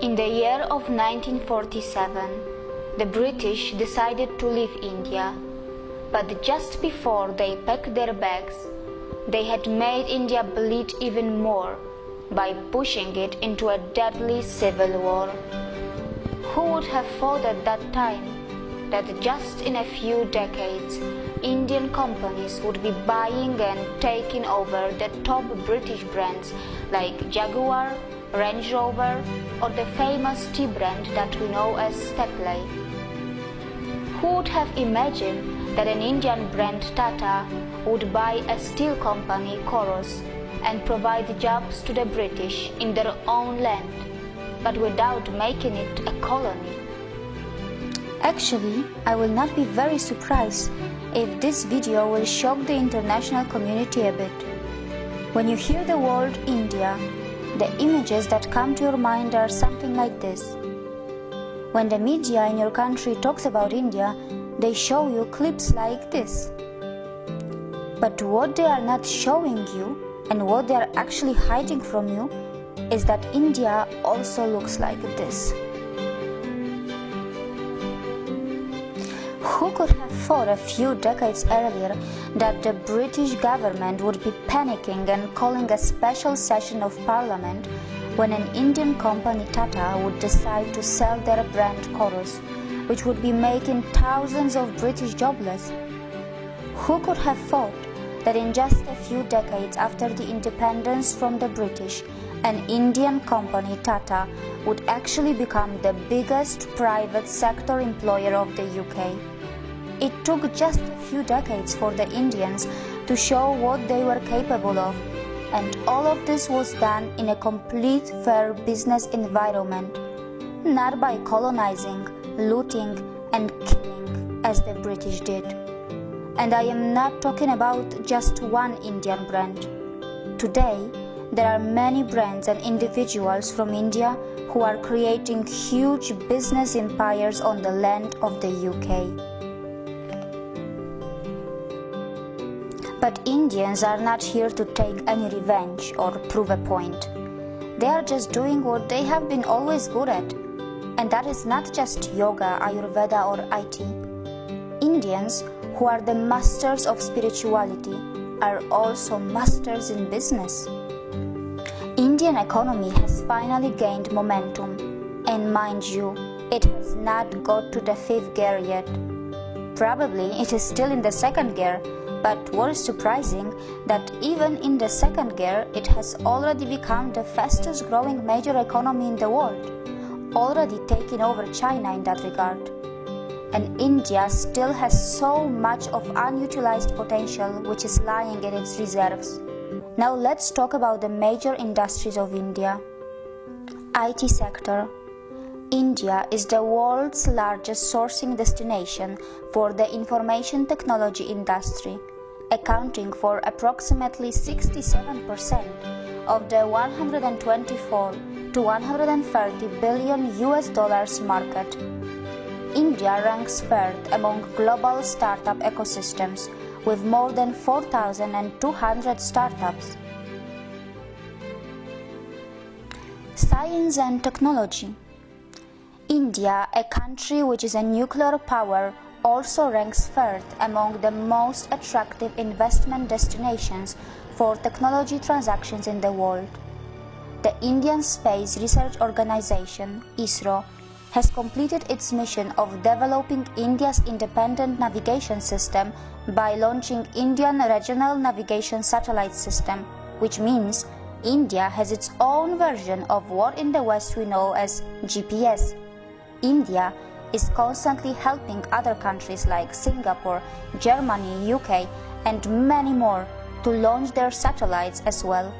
In the year of 1947, the British decided to leave India, but just before they packed their bags, they had made India bleed even more by pushing it into a deadly civil war. Who would have thought at that time that just in a few decades, Indian companies would be buying and taking over the top British brands like Jaguar, Range Rover, or the famous tea brand that we know as Tetley? Who would have imagined that an Indian brand Tata would buy a steel company Coros and provide jobs to the British in their own land, but without making it a colony? Actually, I will not be very surprised if this video will shock the international community a bit. When you hear the word India, the images that come to your mind are something like this. When the media in your country talks about India, they show you clips like this. But what they are not showing you, and what they are actually hiding from you, is that India also looks like this. Who could have thought a few decades earlier that the British government would be panicking and calling a special session of Parliament when an Indian company Tata would decide to sell their brand Coros, which would be making thousands of British jobless? Who could have thought that in just a few decades after the independence from the British, an Indian company Tata would actually become the biggest private sector employer of the UK? It took just a few decades for the Indians to show what they were capable of, and all of this was done in a complete fair business environment, not by colonizing, looting and killing as the British did. And I am not talking about just one Indian brand. Today, there are many brands and individuals from India who are creating huge business empires on the land of the UK. But Indians are not here to take any revenge or prove a point. They are just doing what they have been always good at. And that is not just yoga, Ayurveda or IT. Indians, who are the masters of spirituality, are also masters in business. Indian economy has finally gained momentum, and mind you, it has not got to the 5th gear yet. Probably it is still in the 2nd gear, but what is surprising that even in the 2nd gear, it has already become the fastest growing major economy in the world, already taking over China in that regard. And India still has so much of unutilized potential which is lying in its reserves. Now let's talk about the major industries of India. IT sector. India is the world's largest sourcing destination for the information technology industry, accounting for approximately 67% of the 124 to 130 billion US dollars market. India ranks 3rd among global startup ecosystems with more than 4,200 startups. Science and technology. India, a country which is a nuclear power, also ranks 3rd among the most attractive investment destinations for technology transactions in the world. The Indian Space Research Organization, ISRO, has completed its mission of developing India's independent navigation system by launching Indian Regional Navigation Satellite System, which means India has its own version of what in the West we know as GPS. India is constantly helping other countries like Singapore, Germany, UK, and many more to launch their satellites as well.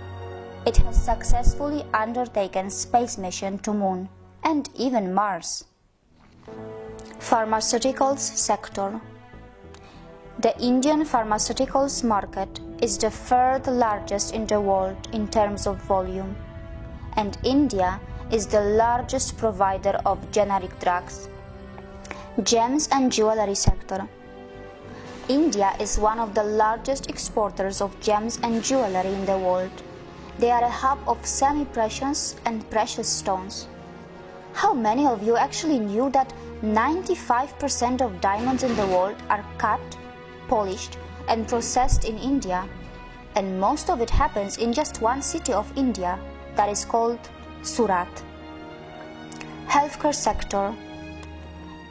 It has successfully undertaken space mission to Moon and even Mars. Pharmaceuticals sector. The Indian pharmaceuticals market is the 3rd largest in the world in terms of volume, and India is the largest provider of generic drugs. Gems and jewelry sector. India is one of the largest exporters of gems and jewelry in the world. They are a hub of semi-precious and precious stones. How many of you actually knew that 95% of diamonds in the world are cut, polished, and processed in India? And most of it happens in just one city of India, that is called Surat. Healthcare sector.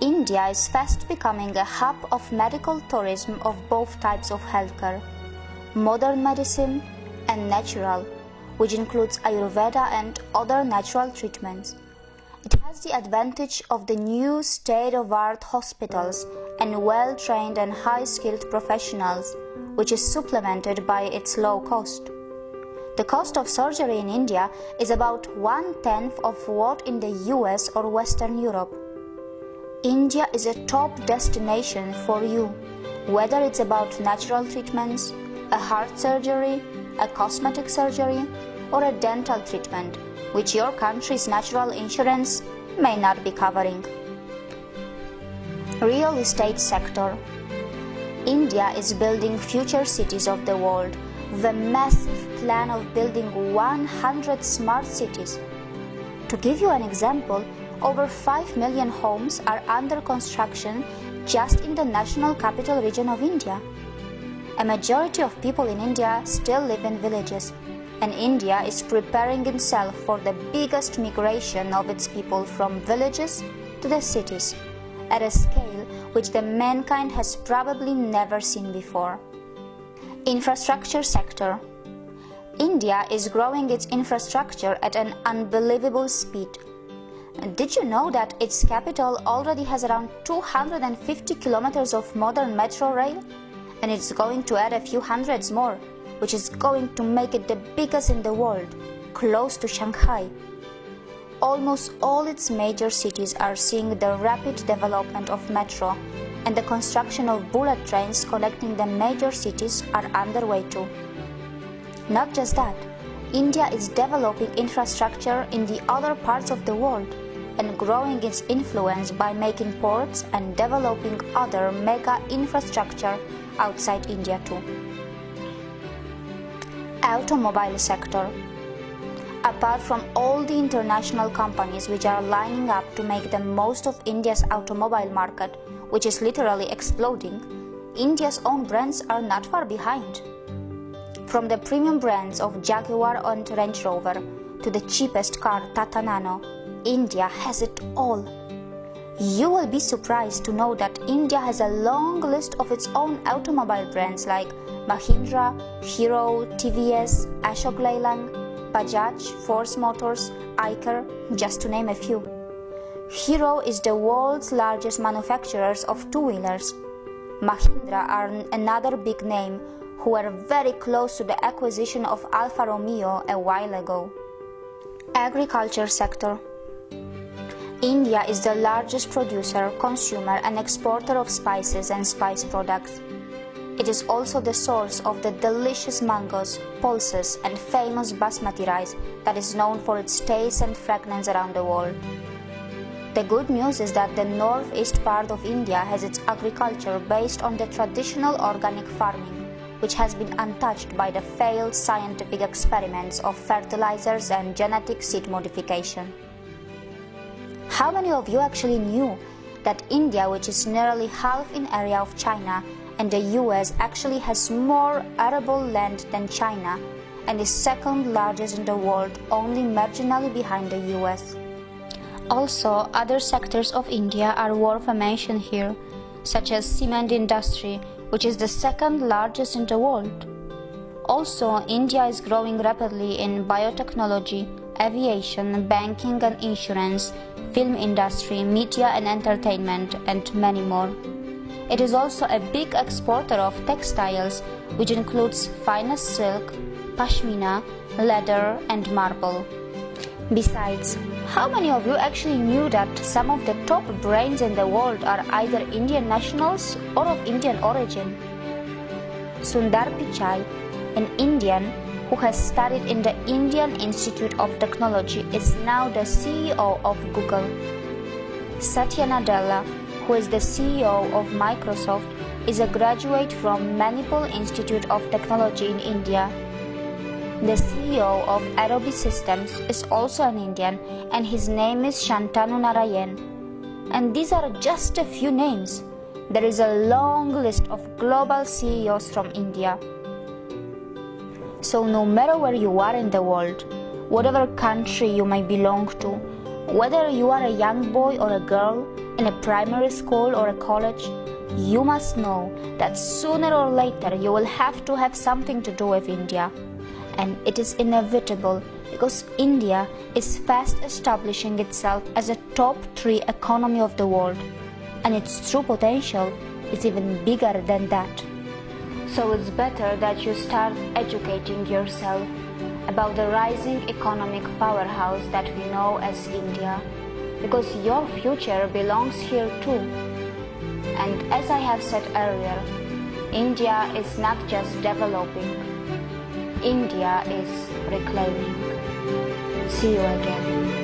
India is fast becoming a hub of medical tourism of both types of healthcare, modern medicine and natural, which includes Ayurveda and other natural treatments. It has the advantage of the new state-of-the-art hospitals and well-trained and high-skilled professionals, which is supplemented by its low cost. The cost of surgery in India is about 1/10 of what in the US or Western Europe. India is a top destination for you, whether it's about natural treatments, a heart surgery, a cosmetic surgery, or a dental treatment, which your country's natural insurance may not be covering. Real estate sector. India is building future cities of the world with a massive plan of building 100 smart cities. To give you an example, over 5 million homes are under construction just in the national capital region of India. A majority of people in India still live in villages, and India is preparing itself for the biggest migration of its people from villages to the cities, at a scale which the mankind has probably never seen before. Infrastructure sector. India is growing its infrastructure at an unbelievable speed. Did you know that its capital already has around 250 kilometers of modern metro rail? And it's going to add a few hundreds more, which is going to make it the biggest in the world, close to Shanghai. Almost all its major cities are seeing the rapid development of metro, and the construction of bullet trains connecting the major cities are underway too. Not just that, India is developing infrastructure in the other parts of the world and growing its influence by making ports and developing other mega infrastructure outside India too. Automobile sector. Apart from all the international companies which are lining up to make the most of India's automobile market, which is literally exploding, India's own brands are not far behind. From the premium brands of Jaguar and Range Rover to the cheapest car Tata Nano, India has it all. You will be surprised to know that India has a long list of its own automobile brands like Mahindra, Hero, TVS, Ashok Leyland, Bajaj, Force Motors, Eicher, just to name a few. Hero is the world's largest manufacturer of two-wheelers. Mahindra are another big name who were very close to the acquisition of Alfa Romeo a while ago. Agriculture sector. India is the largest producer, consumer and exporter of spices and spice products. It is also the source of the delicious mangoes, pulses and famous basmati rice that is known for its taste and fragrance around the world. The good news is that the northeast part of India has its agriculture based on the traditional organic farming, which has been untouched by the failed scientific experiments of fertilizers and genetic seed modification. How many of you actually knew that India, which is nearly half in area of China, and the US actually has more arable land than China and is second largest in the world, only marginally behind the US? Also, other sectors of India are worth a mention here, such as cement industry, which is the second largest in the world. Also, India is growing rapidly in biotechnology, aviation, banking and insurance, film industry, media and entertainment, and many more. It is also a big exporter of textiles, which includes finest silk, pashmina, leather, and marble. Besides, how many of you actually knew that some of the top brains in the world are either Indian nationals or of Indian origin? Sundar Pichai, an Indian who has studied in the Indian Institute of Technology, is now the CEO of Google. Satya Nadella, who is the CEO of Microsoft, is a graduate from Manipal Institute of Technology in India. The CEO of Adobe Systems is also an Indian, and his name is Shantanu Narayan. And these are just a few names. There is a long list of global CEOs from India. So no matter where you are in the world, whatever country you may belong to, whether you are a young boy or a girl in a primary school or a college, you must know that sooner or later you will have to have something to do with India. And it is inevitable because India is fast establishing itself as a top 3 economy of the world, and its true potential is even bigger than that. So it's better that you start educating yourself about the rising economic powerhouse that we know as India, because your future belongs here too. And as I have said earlier, India is not just developing, India is reclaiming. See you again.